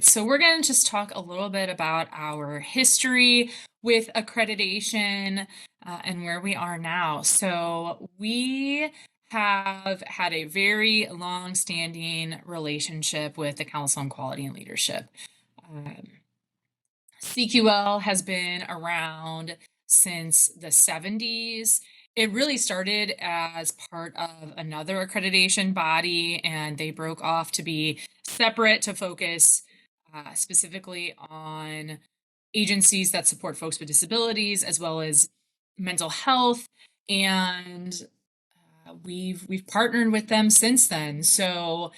So we're going to just talk a little bit about our history with accreditation and where we are now. So we have had a very long-standing relationship with the Council on Quality and Leadership. Um, CQL has been around since the 70s. It really started as part of another accreditation body, and they broke off to be separate to focus specifically on agencies that support folks with disabilities as well as mental health. And we've partnered with them since then. So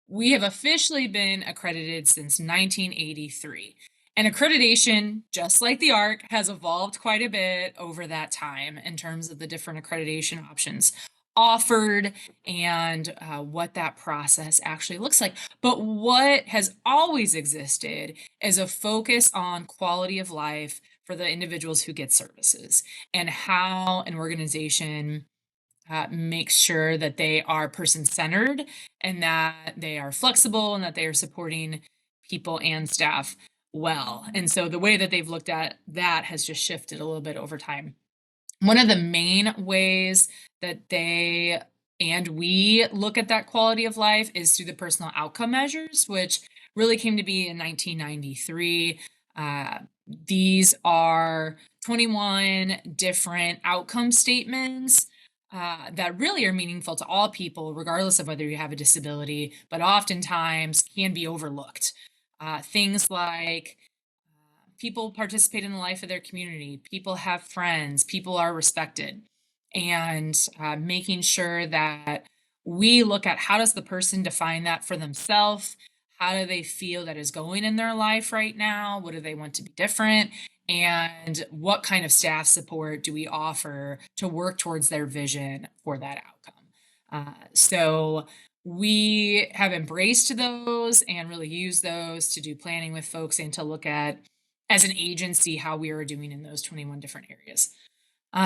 we have officially been accredited since 1983. And accreditation, just like the ARC, has evolved quite a bit over that time in terms of the different accreditation options offered and what that process actually looks like. But what has always existed is a focus on quality of life for the individuals who get services and how an organization make sure that they are person centered and that they are flexible and that they are supporting people and staff well. And so the way that they've looked at that has just shifted a little bit over time. One of the main ways that they and we look at that quality of life is through the personal outcome measures, which really came to be in 1993. These are 21 different outcome statements that really are meaningful to all people, regardless of whether you have a disability, but oftentimes can be overlooked. Things like people participate in the life of their community, people have friends, people are respected, and making sure that we look at how does the person define that for themselves? How do they feel that is going in their life right now? What do they want to be different? And what kind of staff support do we offer to work towards their vision for that outcome? So we have embraced those and really used those to do planning with folks and to look at as an agency how we are doing in those 21 different areas.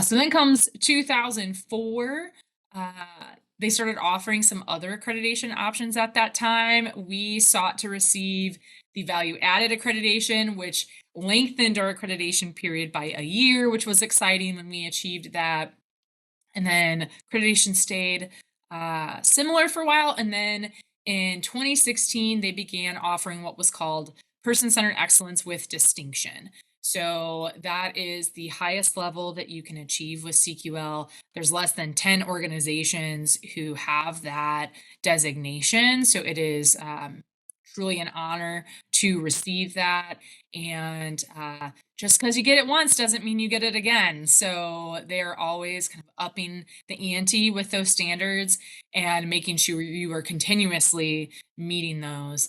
So then comes 2004. Uh, they started offering some other accreditation options at that time. We sought to receive the value added accreditation, which lengthened our accreditation period by a year, which was exciting when we achieved that. And then accreditation stayed similar for a while. And then in 2016, they began offering what was called person centered excellence with distinction. So that is the highest level that you can achieve with CQL. There's less than 10 organizations who have that designation. So it is truly an honor to receive that. And just because you get it once doesn't mean you get it again. So they're always kind of upping the ante with those standards and making sure you are continuously meeting those.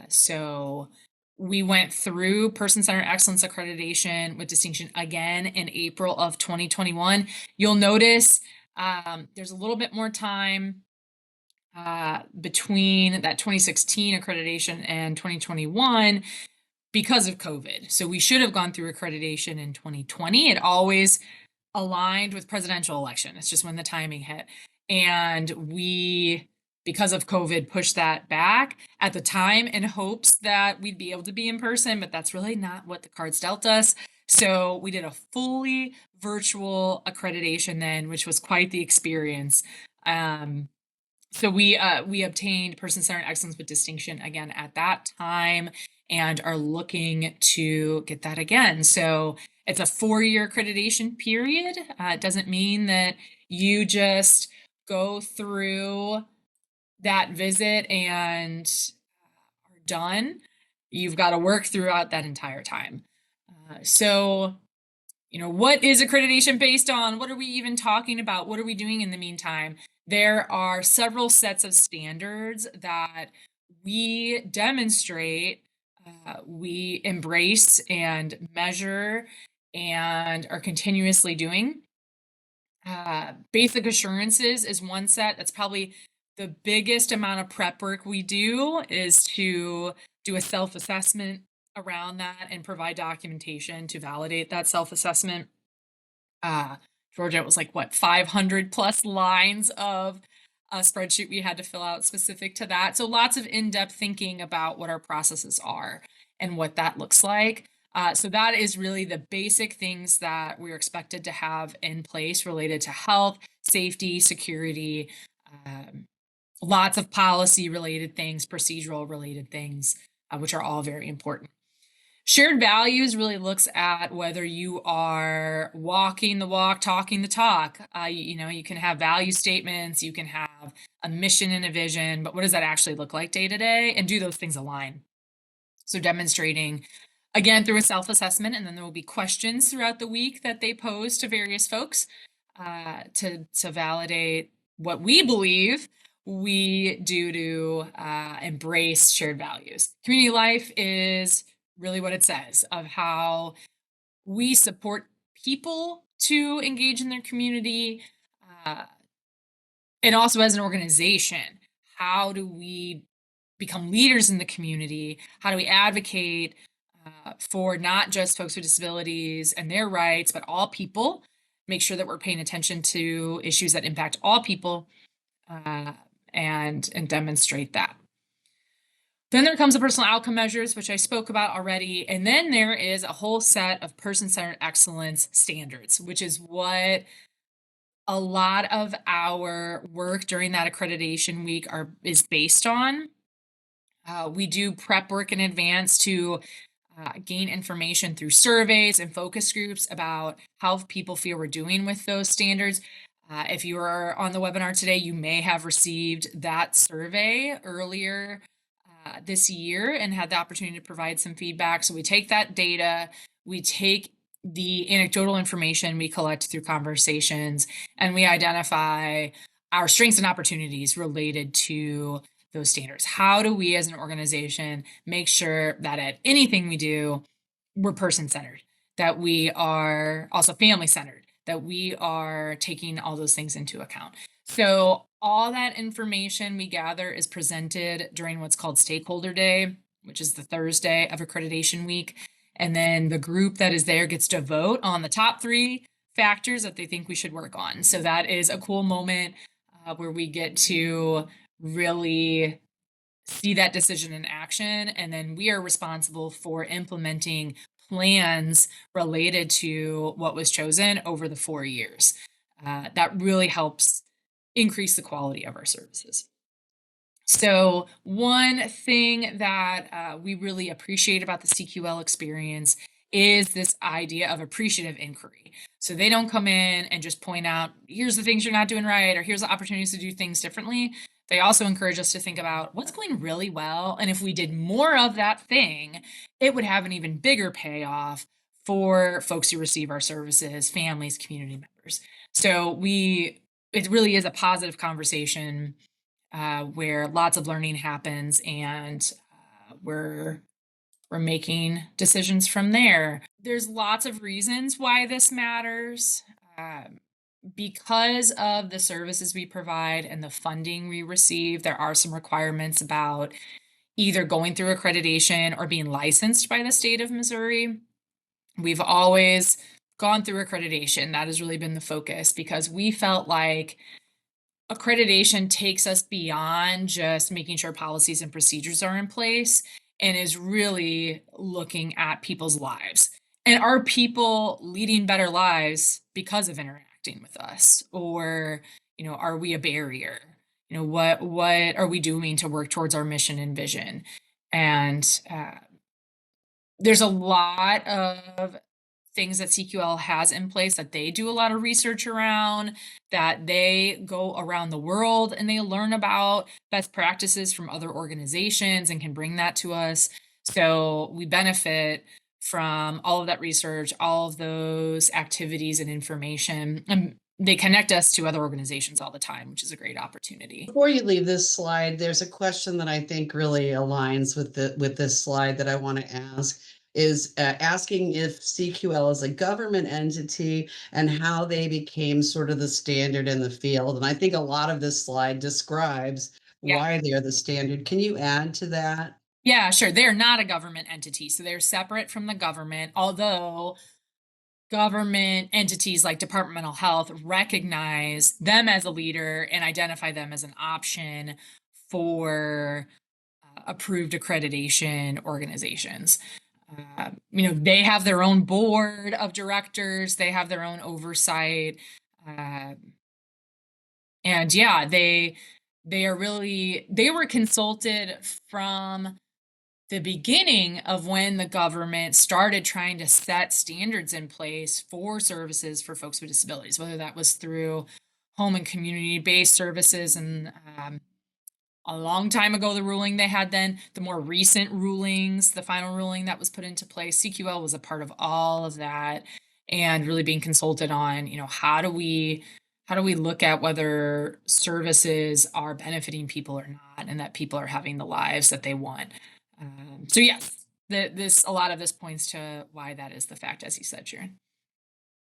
So we went through Person Centered Excellence Accreditation with distinction again in April of 2021. You'll notice there's a little bit more time between that 2016 accreditation and 2021 because of COVID. So we should have gone through accreditation in 2020. It always aligned with presidential election. It's just when the timing hit. And we, because of COVID, pushed that back at the time in hopes that we'd be able to be in person, but that's really not what the cards dealt us. So we did a fully virtual accreditation then, which was quite the experience. So we obtained person-centered excellence with distinction again at that time and are looking to get that again. So it's a 4-year accreditation period. It doesn't mean that you just go through that visit and are done. You've got to work throughout that entire time. So what is accreditation based on? What are we even talking about? What are we doing in the meantime? There are several sets of standards that we demonstrate, we embrace and measure and are continuously doing. Basic assurances is one set. That's probably the biggest amount of prep work we do is to do a self-assessment around that and provide documentation to validate that self-assessment. Georgia, it was like what 500 plus lines of spreadsheet we had to fill out specific to that. So lots of in-depth thinking about what our processes are and what that looks like. So that is really the basic things that we're expected to have in place related to health, safety, security, um, lots of policy related things, procedural related things, which are all very important. Shared values really looks at whether you are walking the walk, talking the talk. You can have value statements, you can have a mission and a vision, but what does that actually look like day to day? And do those things align? So demonstrating again through a self-assessment, and then there will be questions throughout the week that they pose to various folks to validate what we believe we do to embrace shared values. Community life is really what it says of how we support people to engage in their community, uh, and also as an organization, how do we become leaders in the community? How do we advocate for not just folks with disabilities and their rights, but all people? Make sure that we're paying attention to issues that impact all people, uh, and demonstrate that. Then there comes the personal outcome measures, which I spoke about already. And then there is a whole set of person-centered excellence standards, which is what a lot of our work during that accreditation week is based on. We do prep work in advance to gain information through surveys and focus groups about how people feel we're doing with those standards. If you are on the webinar today, you may have received that survey earlier this year and had the opportunity to provide some feedback. So we take that data, we take the anecdotal information we collect through conversations, and we identify our strengths and opportunities related to those standards. How do we as an organization make sure that at anything we do, we're person centered, that we are also family centered, that we are taking all those things into account? So, all that information we gather is presented during what's called Stakeholder Day, which is the Thursday of Accreditation Week. And then the group that is there gets to vote on the top 3 factors that they think we should work on. So, that is a cool moment where we get to really see that decision in action. And then we are responsible for implementing plans related to what was chosen over the 4 years. That really helps increase the quality of our services. So, one thing that we really appreciate about the CQL experience is this idea of appreciative inquiry. So, they don't come in and just point out, here's the things you're not doing right, or here's the opportunities to do things differently. They also encourage us to think about what's going really well. And if we did more of that thing, it would have an even bigger payoff for folks who receive our services, families, community members. So, it really is a positive conversation where lots of learning happens, and we're making decisions from there. There's lots of reasons why this matters. Because of the services we provide and the funding we receive, there are some requirements about either going through accreditation or being licensed by the state of Missouri. We've always gone through accreditation. That has really been the focus because we felt like accreditation takes us beyond just making sure policies and procedures are in place and is really looking at people's lives. And are people leading better lives because of interacting with us? Or, are we a barrier? What are we doing to work towards our mission and vision? And there's a lot of things that CQL has in place that they do a lot of research around, that they go around the world and they learn about best practices from other organizations and can bring that to us. So we benefit from all of that research, all of those activities and information. And they connect us to other organizations all the time, which is a great opportunity. Before you leave this slide, there's a question that I think really aligns with this slide that I want to ask is asking if CQL is a government entity and how they became sort of the standard in the field. And I think a lot of this slide describes Yeah. why they're the standard. Can you add to that? Yeah, sure. They're not a government entity, so they're separate from the government, although government entities like departmental health recognize them as a leader and identify them as an option for approved accreditation organizations. They have their own board of directors, they have their own oversight. Uh, and yeah, they were consulted from the beginning of when the government started trying to set standards in place for services for folks with disabilities, whether that was through home and community based services. And a long time ago, the ruling they had then, the more recent rulings, the final ruling that was put into place, CQL was a part of all of that and really being consulted on, how do we look at whether services are benefiting people or not, and that people are having the lives that they want. So yes, this a lot of this points to why that is the fact, as you said, Sharon.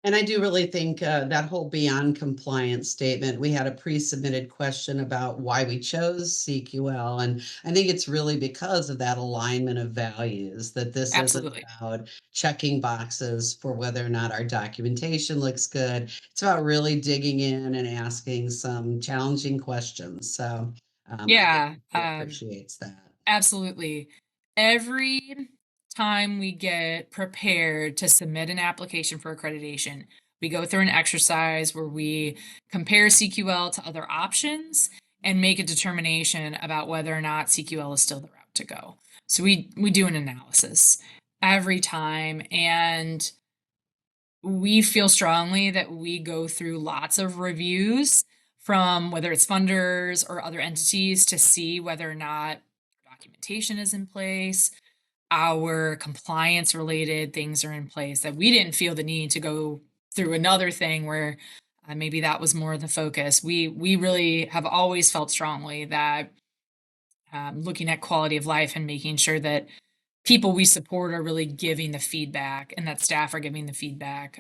And I do really think that whole beyond compliance statement, we had a pre-submitted question about why we chose CQL. And I think it's really because of that alignment of values, that this isn't Absolutely. about checking boxes for whether or not our documentation looks good. It's about really digging in and asking some challenging questions. So I think Yeah. it appreciates that. Absolutely. Every time we get prepared to submit an application for accreditation, we go through an exercise where we compare CQL to other options and make a determination about whether or not CQL is still the route to go. So we do an analysis every time, and we feel strongly that we go through lots of reviews from whether it's funders or other entities to see whether or not documentation is in place, our compliance related things are in place, that we didn't feel the need to go through another thing where maybe that was more the focus. We really have always felt strongly that looking at quality of life and making sure that people we support are really giving the feedback and that staff are giving the feedback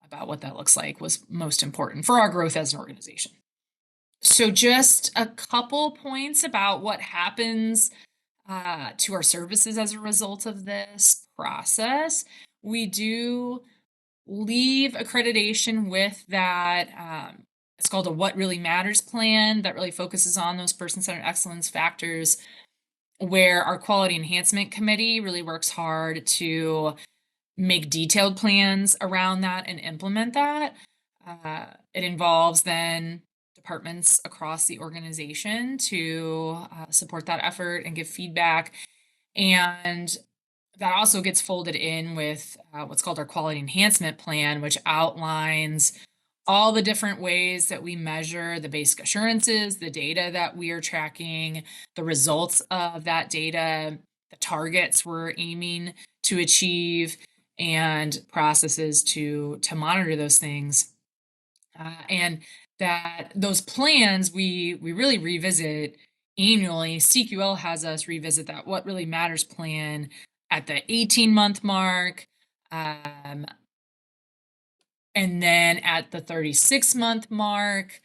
about what that looks like was most important for our growth as an organization. So, just a couple points about what happens to our services as a result of this process. We do leave accreditation with that. It's called a What Really Matters plan that really focuses on those person centered excellence factors, where our quality enhancement committee really works hard to make detailed plans around that and implement that. It involves then departments across the organization to support that effort and give feedback. And that also gets folded in with what's called our quality enhancement plan, which outlines all the different ways that we measure the basic assurances, the data that we are tracking, the results of that data, the targets we're aiming to achieve, and processes to monitor those things. And that those plans we really revisit annually. CQL has us revisit that What Really Matters plan at the 18-month mark. Um, and then at the 36-month mark.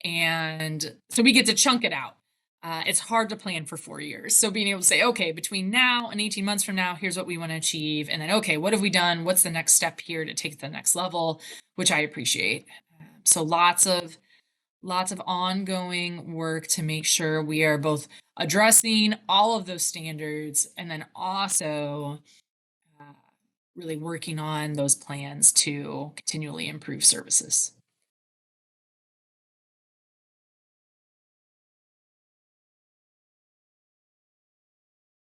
And so we get to chunk it out. It's hard to plan for 4 years. So being able to say, okay, between now and 18 months from now, here's what we want to achieve. And then, okay, what have we done? What's the next step here to take to the next level, which I appreciate. So lots of ongoing work to make sure we are both addressing all of those standards and then also uh, really working on those plans to continually improve services.